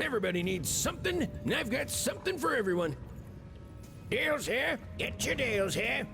Everybody needs something, and I've got something for everyone. Deals here. Get your deals here.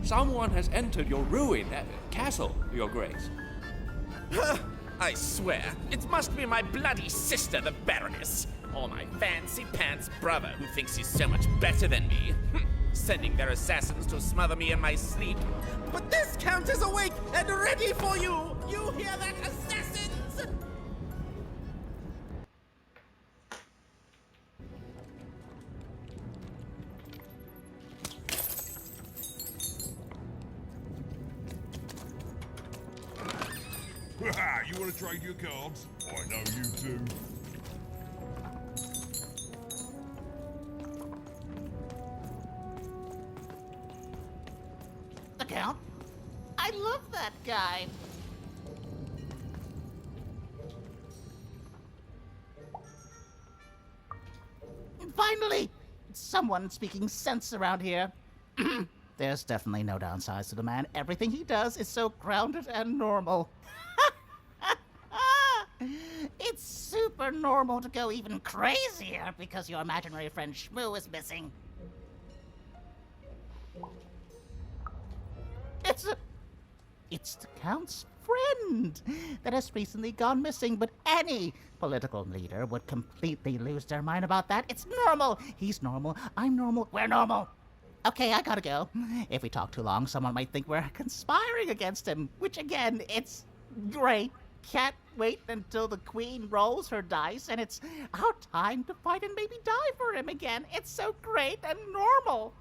Someone has entered your castle, Your Grace. I swear, it must be my bloody sister, the Baroness, or my fancy-pants brother who thinks he's so much better than me, sending their assassins to smother me in my sleep. But this Count is awake and ready for you! You hear that, assassins? You want to trade your cards? I know you do. The Count? I love that guy. Finally! Someone speaking sense around here. There's definitely no downsides to the man. Everything he does is so grounded and normal. It's super normal to go even crazier because your imaginary friend Shmoo is missing. It's the Count's friend that has recently gone missing, but any political leader would completely lose their mind about that. It's normal. He's normal. I'm normal. We're normal. Okay, I gotta go. If we talk too long, someone might think we're conspiring against him, which again, it's great. Can't wait until the Queen rolls her dice and it's our time to fight and maybe die for him again. It's so great and normal.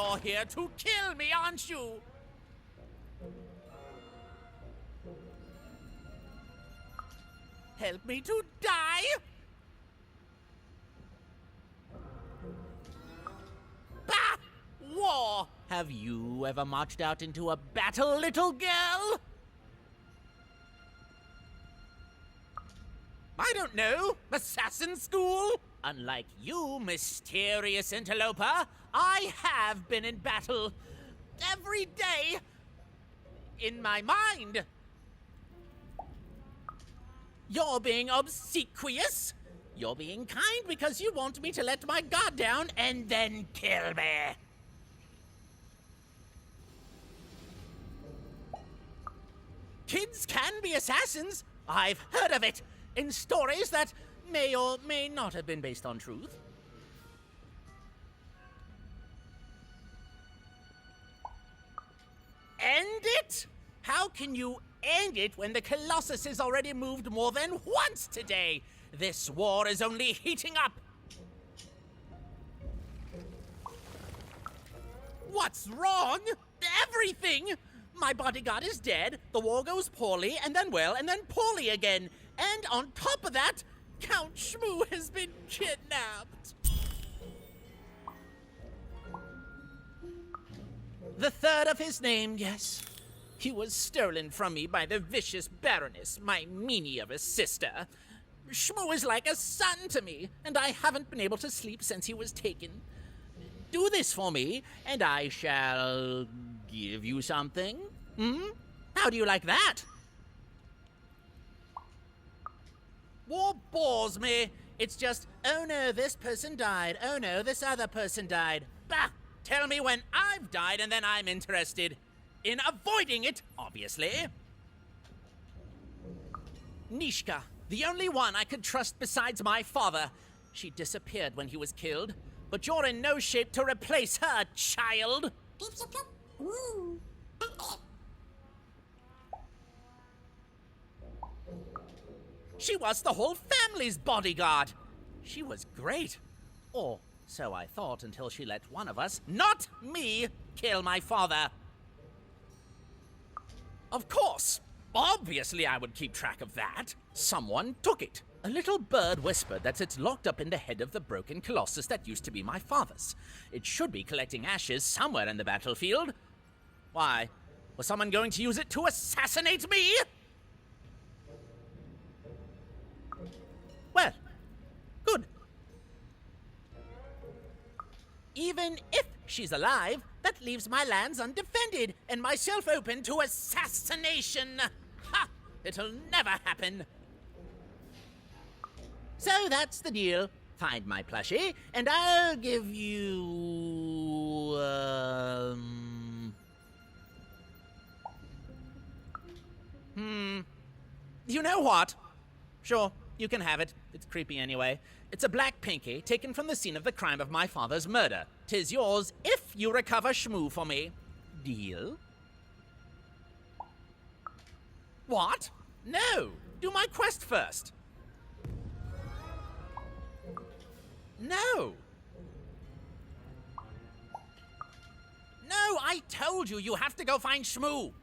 You're here to kill me, aren't you? Help me to die? Bah! War! Have you ever marched out into a battle, little girl? I don't know. Assassin school? Unlike you, mysterious interloper, I have been in battle. Every day. In my mind. You're being obsequious. You're being kind because you want me to let my guard down and then kill me. Kids can be assassins. I've heard of it in stories that may or may not have been based on truth. End it? How can you end it when the Colossus has already moved more than once today? This war is only heating up. What's wrong? Everything! My bodyguard is dead, the war goes poorly, and then well, and then poorly again. And on top of that, Count Shmoo has been kidnapped. The third of his name, yes. He was stolen from me by the vicious Baroness, my meanie of a sister. Shmoo is like a son to me, and I haven't been able to sleep since he was taken. Do this for me, and I shall give you something. How do you like that? War bores me. It's just, oh no, this person died. Oh no, this other person died. Bah! Tell me when I've died, and then I'm interested in avoiding it, obviously. Nishka, the only one I could trust besides my father. She disappeared when he was killed, but you're in no shape to replace her, child. She was the whole family's bodyguard. She was great. Or so I thought until she let one of us, not me, kill my father. Of course. Obviously I would keep track of that. Someone took it. A little bird whispered that it's locked up in the head of the broken colossus that used to be my father's. It should be collecting ashes somewhere in the battlefield. Why? Was someone going to use it to assassinate me? Well, good. Even if she's alive, that leaves my lands undefended and myself open to assassination. Ha! It'll never happen. So that's the deal. Find my plushie, and I'll give you... You know what? Sure, you can have it. It's creepy anyway. It's a black pinky taken from the scene of the crime of my father's murder. 'Tis yours if you recover Shmoo for me. Deal? What? No! Do my quest first. No! No, I told you, you have to go find Shmoo!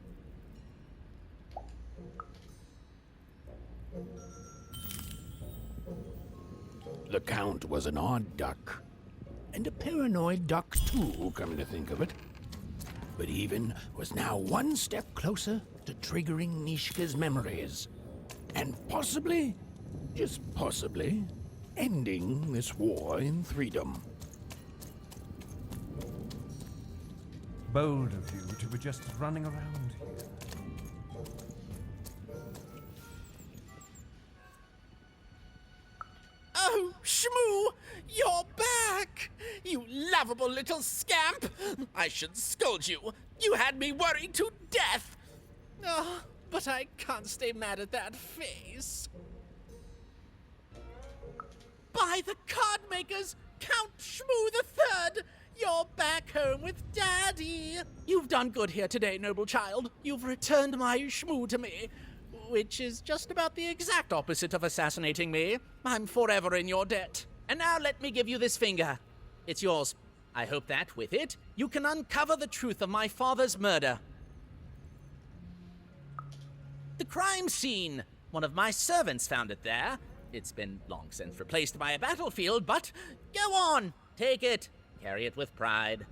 The Count was an odd duck. And a paranoid duck, too, come to think of it. But even was now one step closer to triggering Nishka's memories. And possibly, just possibly, ending this war in freedom. Bold of you to be just running around here. Oh, Shmoo! You're back! You lovable little scamp! I should scold you. You had me worried to death! Oh, but I can't stay mad at that face. By the card makers, Count Shmoo III! You're back home with Daddy! You've done good here today, noble child. You've returned my Shmoo to me. Which is just about the exact opposite of assassinating me. I'm forever in your debt. And now let me give you this finger. It's yours. I hope that, with it, you can uncover the truth of my father's murder. The crime scene! One of my servants found it there. It's been long since replaced by a battlefield, but go on! Take it. Carry it with pride.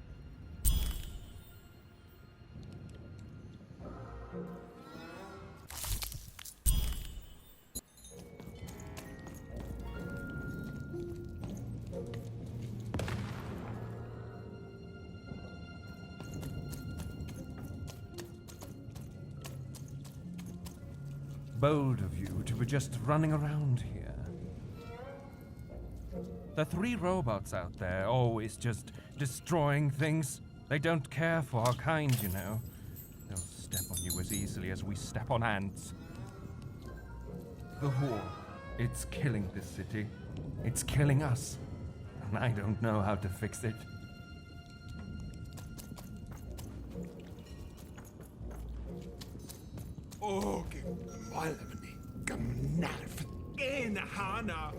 Bold of you to be just running around here. The 3 robots out there always just destroying things. They don't care for our kind, you know. They'll step on you as easily as we step on ants. The war, it's killing this city. It's killing us. And I don't know how to fix it. Okay, Malvani, Gamnarf, Enahana,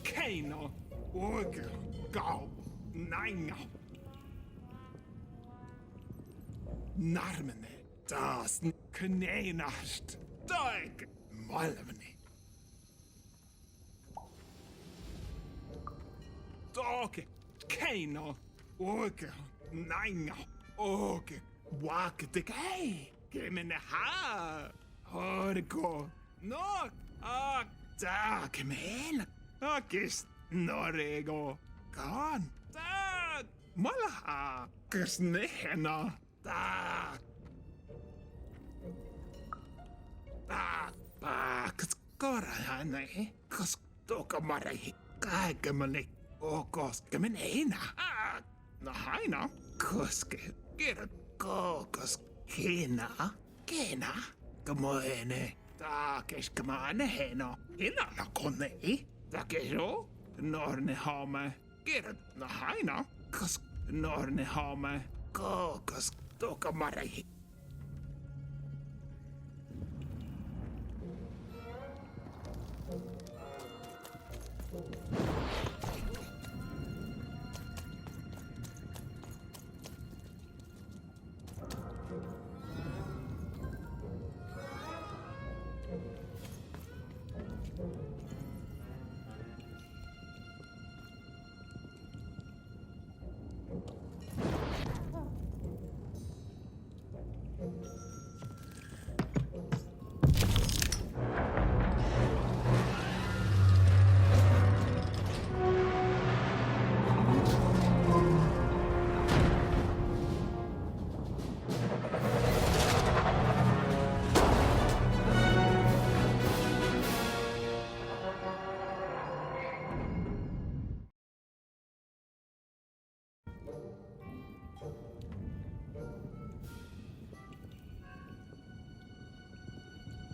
Kano, Orga, Gau, Nanga. Narmene, Das, Knenast, Dag, Malvani. Dog, Kano, Orga, Nanga, Orga, Walk the Gay, Gimme ha. Orgo, no, da, Kamel, Kis, Norego, Gone, da, Malaha, Kisnehena, da, Kaskora, Kastokamari, Kagamalik, Okos, Kaminena, Nahaina, Kuske, get a Kokos, Kena, Kena. Kamoene, taakes kamane heno, hina na konne, takeso, norne hame, kerät na haina, kas norne hame, kookas tokamari.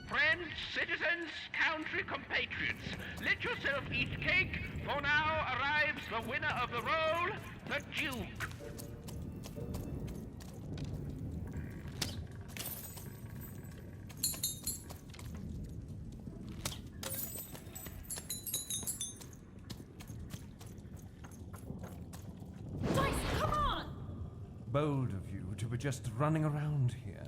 Friends, citizens, country compatriots, let yourself eat cake, for now arrives the winner of the role, the Duke. Dice, come on! Bold of you to be just running around here.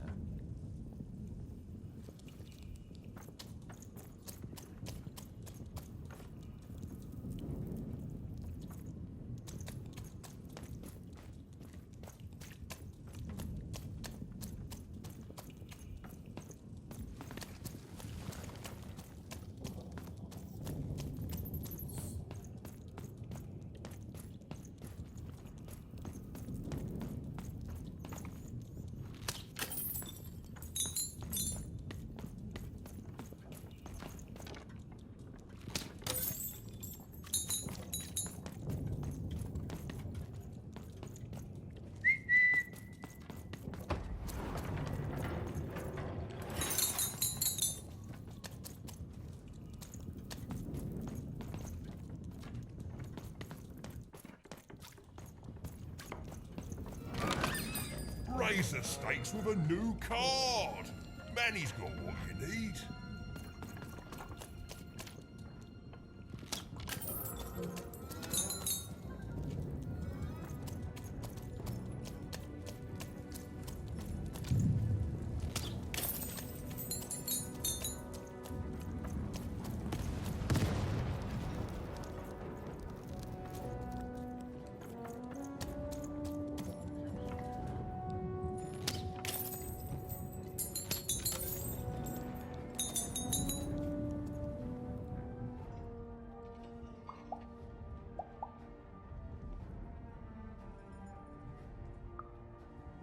Raise the stakes with a new card. Manny's got what you need.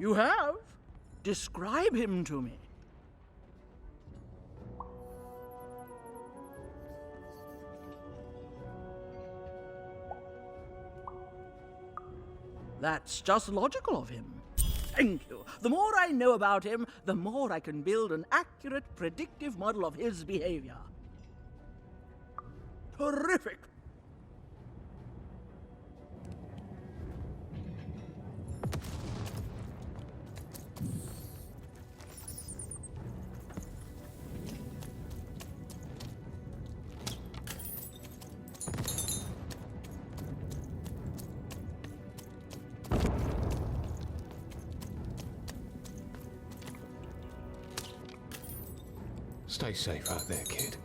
You have? Describe him to me. That's just logical of him. Thank you. The more I know about him, the more I can build an accurate, predictive model of his behavior. Terrific. Stay safe out there, kid.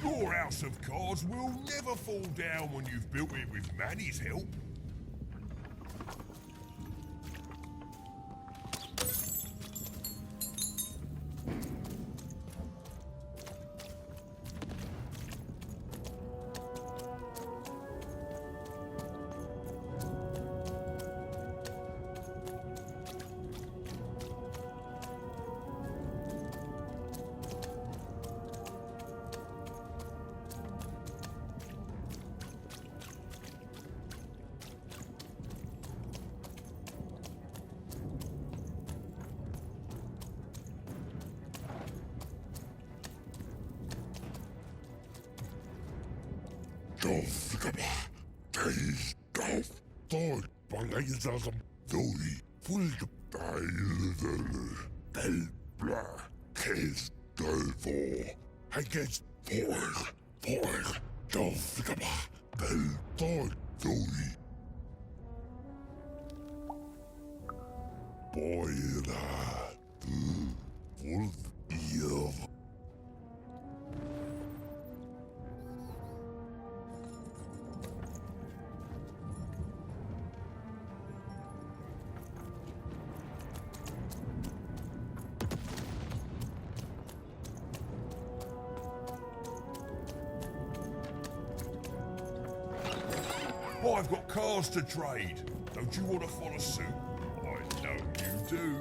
Your house of cards will never fall down when you've built it with Manny's help. I've got cars to trade. Don't you want to follow suit? I know you do.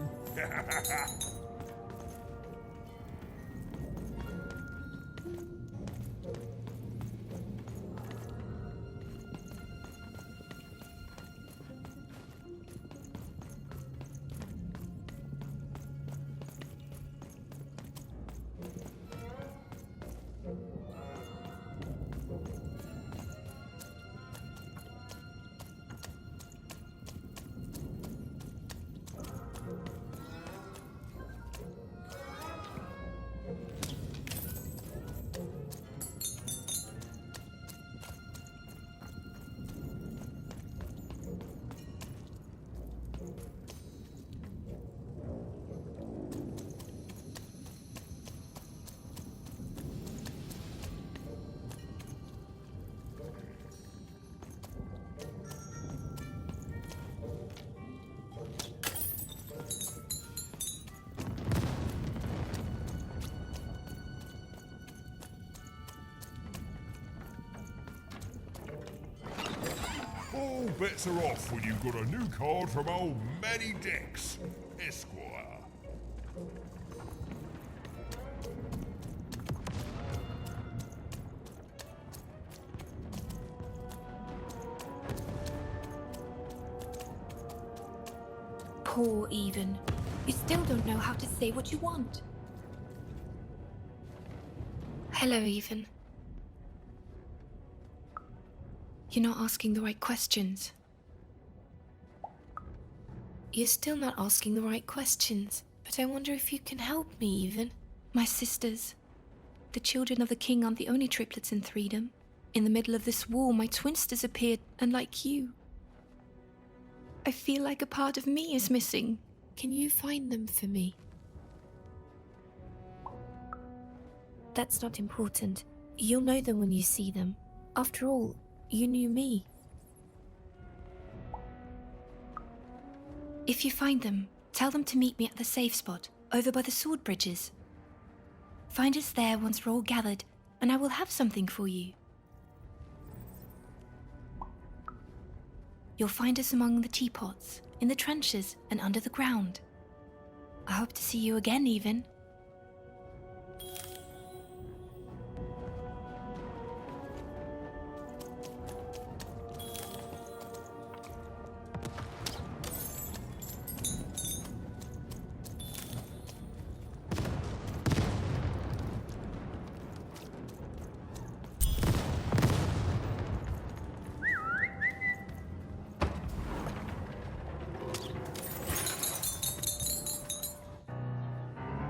All bets are off when you've got a new card from old Manny Dex, Esquire. Poor Even. You still don't know how to say what you want. Hello, Even. You're not asking the right questions. You're still not asking the right questions, but I wonder if you can help me, Even. My sisters. The children of the king aren't the only triplets in Threedom. In the middle of this war, my twins disappeared, unlike you. I feel like a part of me is missing. Can you find them for me? That's not important. You'll know them when you see them. After all, you knew me. If you find them, tell them to meet me at the safe spot, over by the sword bridges. Find us there once we're all gathered, and I will have something for you. You'll find us among the teapots, in the trenches, and under the ground. I hope to see you again, even.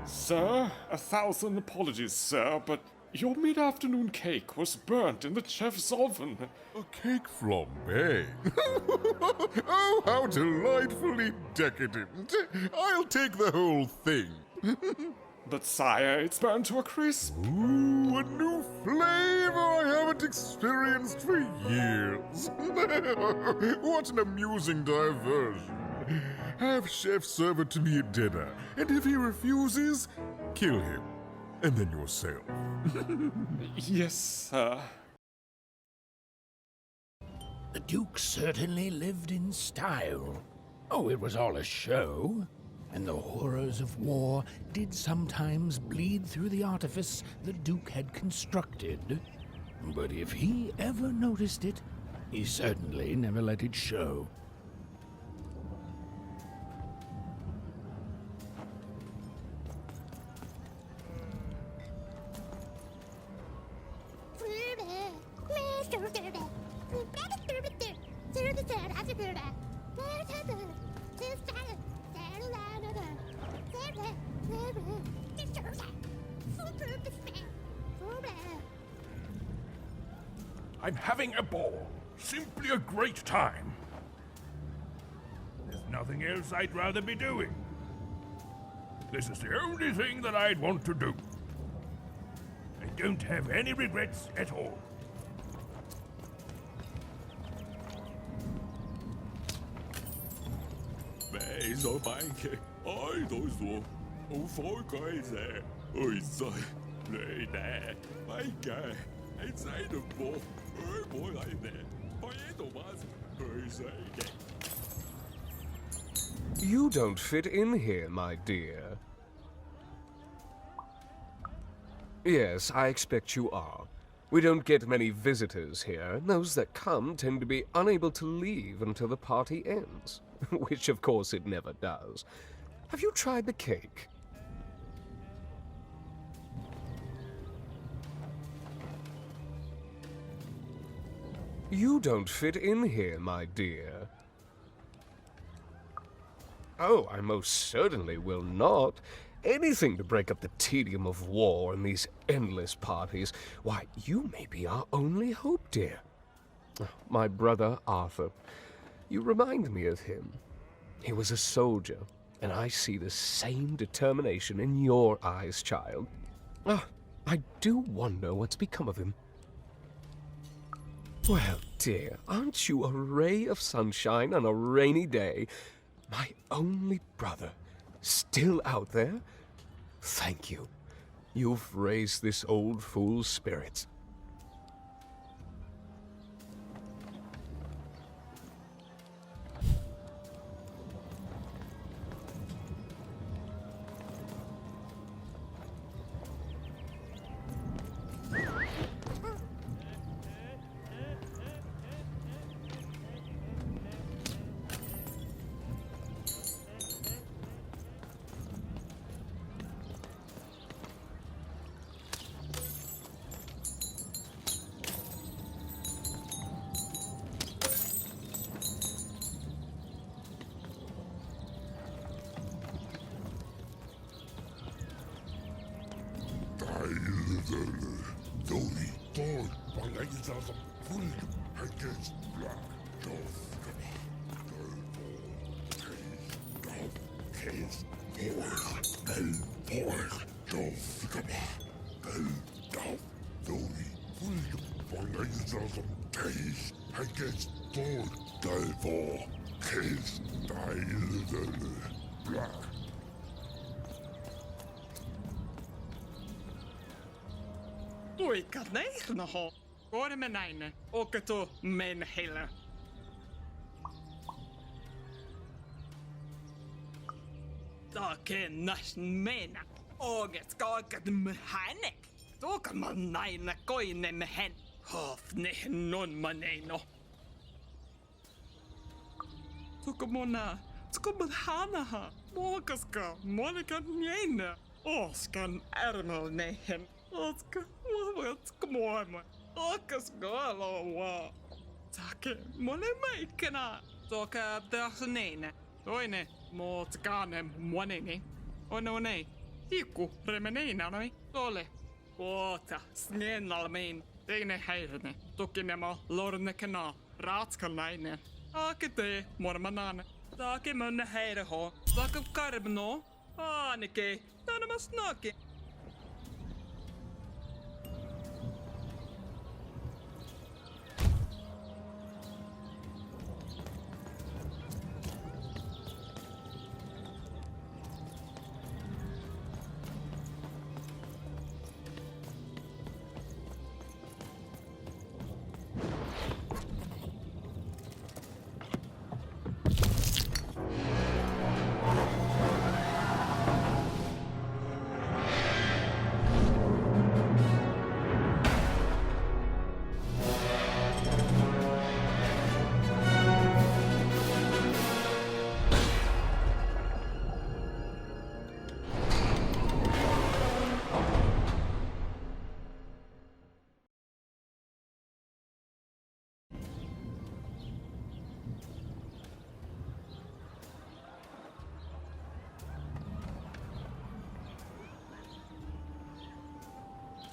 Sir, 1,000 apologies, sir, but your mid-afternoon cake was burnt in the chef's oven. A cake flambe? Oh, how delightfully decadent. I'll take the whole thing. But sire, it's burnt to a crisp. Ooh, a new flavor I haven't experienced for years. What an amusing diversion. Have chef serve it to me at dinner, and if he refuses, kill him. And then yourself. Yes, sir. The Duke certainly lived in style. Oh, it was all a show. And the horrors of war did sometimes bleed through the artifice the Duke had constructed. But if he ever noticed it, he certainly never let it show. I'm having a ball. Simply a great time. There's nothing else I'd rather be doing. This is the only thing that I'd want to do. I don't have any regrets at all. Beh, så banke. Oj, då så. Och folk har sig. Oj, så. Nej, nej. Banke. Ett säger på. Oj, boy, like that. Oj, då var oj, säger det. You don't fit in here, my dear. Yes, I expect you are. We don't get many visitors here, and those that come tend to be unable to leave until the party ends. Which, of course, it never does. Have you tried the cake? You don't fit in here, my dear. Oh, I most certainly will not. Anything to break up the tedium of war and these endless parties. Why, you may be our only hope, dear. My brother Arthur. You remind me of him. He was a soldier, and I see the same determination in your eyes, child. I do wonder what's become of him. Well, dear, aren't you a ray of sunshine on a rainy day? My only brother, still out there? Thank you. You've raised this old fool's spirits. Oi, kadneir na ho. Ore menine, okato men hele. Takennas mena. Oget skakat mehänek. Tokaman naina koine mehen. Hofne non maneno. Tokamona. Tokamana. Mokaska. Monika njena. Oskan ärmel nehen. Oska. Oska moima. Okas galoa. Take. Mone meikkena. Toka tähsneina. Toinen. Mootkaane moneni. Onei. Tiku remeneina noi. Ole. Oota. Snennalmein. Teine häirne. Tukinemo lornekena. Ratskalainen. Akete mormanan. Taake mun häirho. Taake karbno. Aanike. Tanama snake.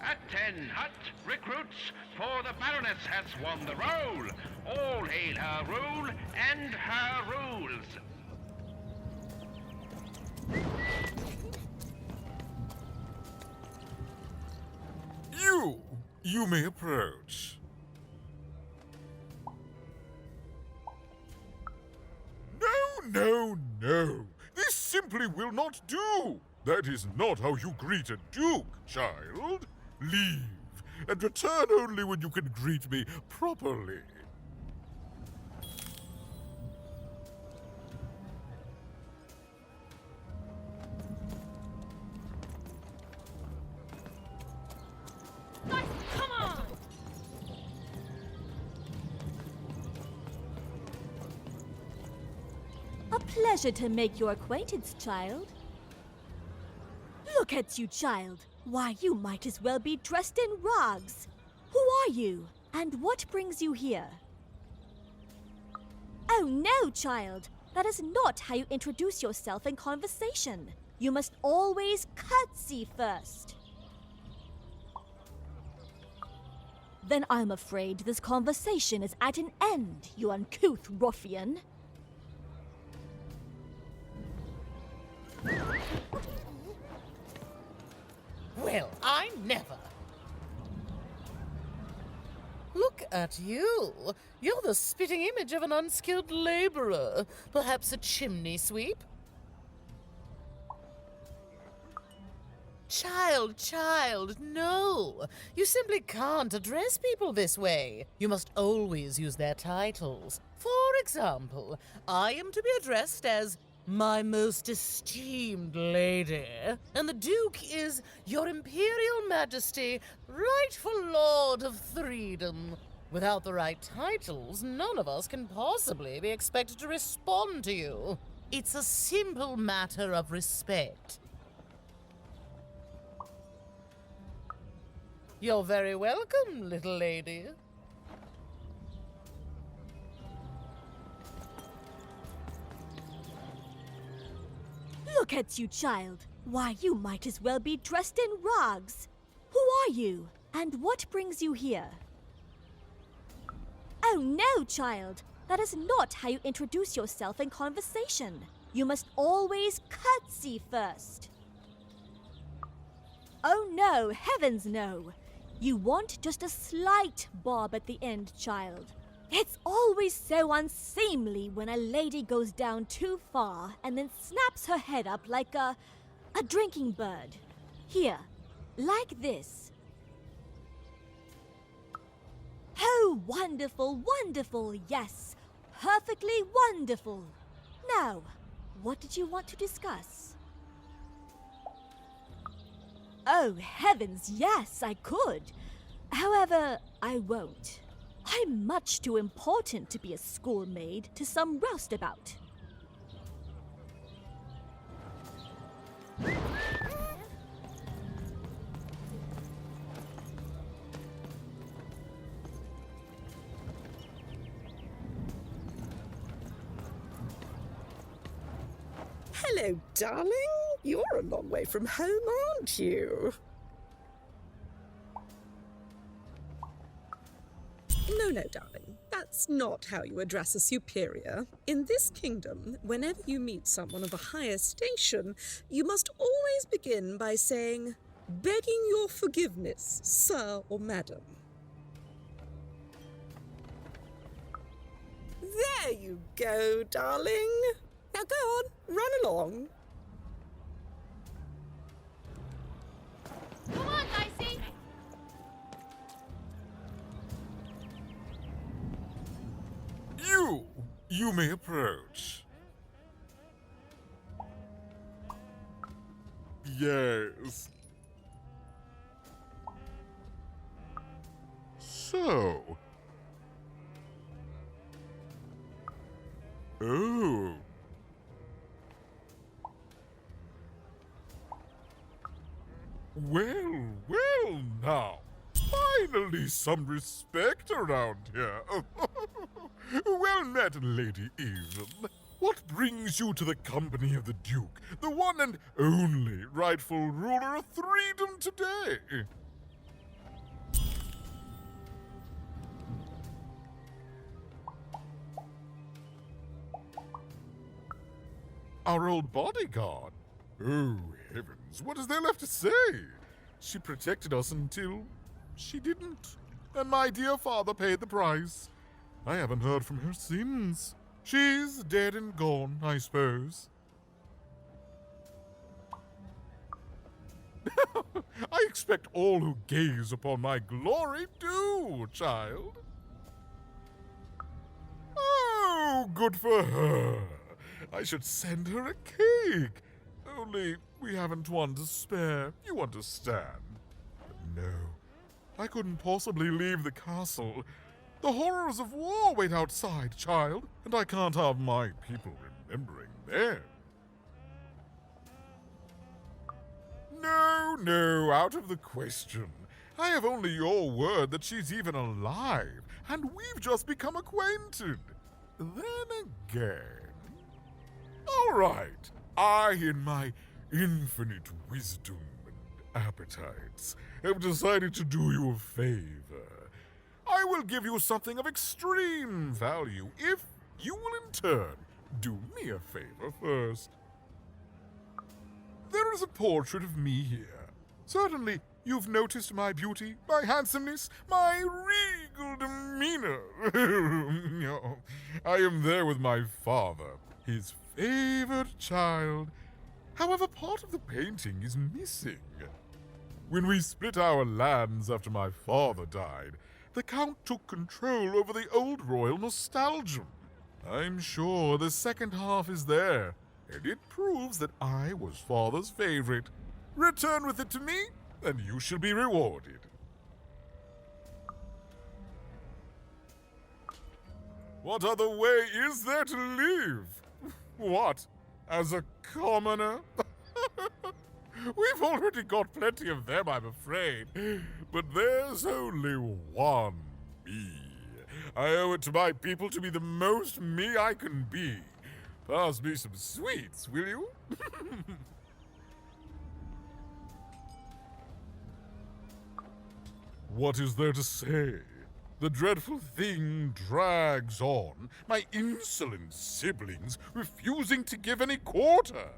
At 10, hut recruits, for the Baroness has won the role. All hail her rule and her rules. You may approach. No. This simply will not do. That is not how you greet a duke, child. Leave, and return only when you can greet me properly. Guys, come on! A pleasure to make your acquaintance, child. Look at you, child. Why, you might as well be dressed in rags. Who are you? And what brings you here? Oh no, child. That is not how you introduce yourself in conversation. You must always curtsy first. Then I'm afraid this conversation is at an end, you uncouth ruffian. Well, I never. Look at you. You're the spitting image of an unskilled laborer. Perhaps a chimney sweep? Child, no. You simply can't address people this way. You must always use their titles. For example, I am to be addressed as my most esteemed lady, and the Duke is Your Imperial Majesty, rightful Lord of Freedom. Without the right titles, none of us can possibly be expected to respond to you. It's a simple matter of respect. You're very welcome, little lady. Look at you, child. Why, you might as well be dressed in rags. Who are you? And what brings you here? Oh no, child. That is not how you introduce yourself in conversation. You must always curtsy first. Oh no, heavens no. You want just a slight bob at the end, child. It's always so unseemly when a lady goes down too far and then snaps her head up like a drinking bird. Here, like this. Oh, wonderful, wonderful, yes. Perfectly wonderful. Now, what did you want to discuss? Oh, heavens, yes, I could. However, I won't. I'm much too important to be a schoolmaid to some roustabout. Hello, darling. You're a long way from home, aren't you? No, darling. That's not how you address a superior. In this kingdom, whenever you meet someone of a higher station, you must always begin by saying, "Begging your forgiveness, sir or madam." There you go, darling. Now go on, run along. Come on, Dicey! You may approach. Yes. So. Oh. Well now. Finally some respect around here. Well met, Lady Even. What brings you to the company of the Duke, the one and only rightful ruler of Freedom today? Our old bodyguard? Oh, heavens, what is there left to say? She protected us until she didn't. And my dear father paid the price. I haven't heard from her since. She's dead and gone, I suppose. I expect all who gaze upon my glory do, child. Oh, good for her. I should send her a cake. Only we haven't one to spare, you understand. But no, I couldn't possibly leave the castle. The horrors of war wait outside, child, and I can't have my people remembering them. No, out of the question. I have only your word that she's even alive, and we've just become acquainted. Then again... All right, I, in my infinite wisdom and appetites, have decided to do you a favor. I will give you something of extreme value if you will in turn do me a favor first. There is a portrait of me here. Certainly, you've noticed my beauty, my handsomeness, my regal demeanor. No, I am there with my father, his favored child. However, part of the painting is missing. When we split our lands after my father died, the Count took control over the old royal nostalgia. I'm sure the second half is there, and it proves that I was father's favorite. Return with it to me, and you shall be rewarded. What other way is there to live? What, as a commoner? We've already got plenty of them, I'm afraid. But there's only one me. I owe it to my people to be the most me I can be. Pass me some sweets, will you? What is there to say? The dreadful thing drags on, my insolent siblings refusing to give any quarter.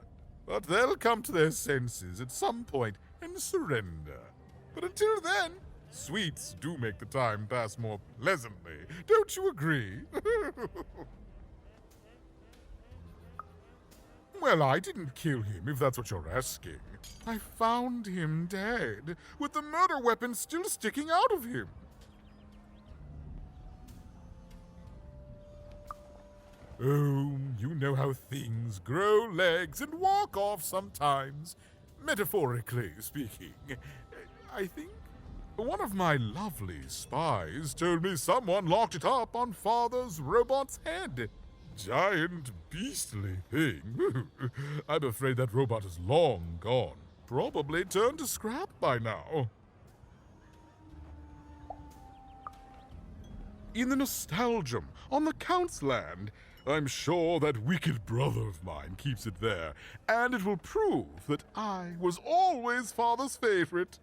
But they'll come to their senses at some point and surrender. But until then, sweets do make the time pass more pleasantly. Don't you agree? Well, I didn't kill him, if that's what you're asking. I found him dead, with the murder weapon still sticking out of him. Oh, you know how things grow legs and walk off sometimes. Metaphorically speaking, I think one of my lovely spies told me someone locked it up on Father's robot's head. Giant, beastly thing. I'm afraid that robot is long gone. Probably turned to scrap by now. In the Nostalgium, on the Count's land, I'm sure that wicked brother of mine keeps it there, and it will prove that I was always Father's favorite.